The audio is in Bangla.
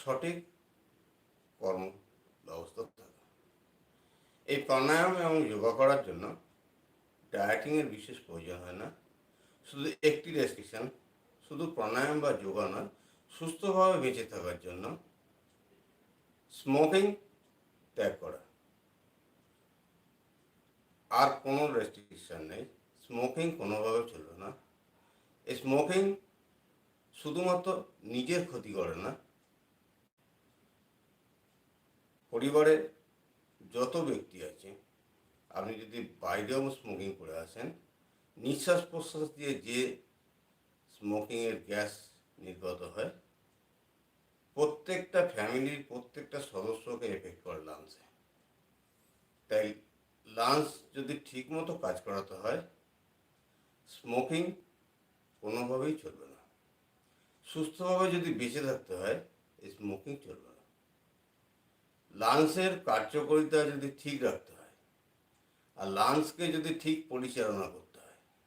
সঠিক কর্ম ব্যবস্থা থাকে। এই প্রাণায়াম এবং যোগা করার জন্য ডায়েটিংয়ের বিশেষ প্রয়োজন হয় না। শুধু একটি রেস্ট্রিকশন, শুধু প্রাণায়াম বা যোগা নয়, সুস্থভাবে বেঁচে থাকার জন্য স্মোকিং ত্যাগ করা। আর কোনো রেস্ট্রিকশন নেই, স্মোকিং কোনোভাবে চলবে না। এই স্মোকিং শুধুমাত্র নিজের ক্ষতি করে না, পরিবারে যত ব্যক্তি আছে, আপনি যদি বাইরেও স্মোকিং করে আসেন, নিঃশ্বাস প্রশ্বাস দিয়ে যে স্মোকিংয়ের গ্যাস নির্গত হয়, প্রত্যেকটা ফ্যামিলির প্রত্যেকটা সদস্যকে এফেক্ট করে লাংসে। তাই লাংস যদি ঠিকমতো কাজ করাতে হয়, স্মোকিং কোনোভাবেই চলবে না। সুস্থভাবে যদি বেঁচে থাকতে হয়, এই স্মোকিং চলবে না। লাংসের কার্যকারিতা যদি ঠিক রাখতে হয়, আর লাংসকে যদি ঠিক পরিচালনা করতে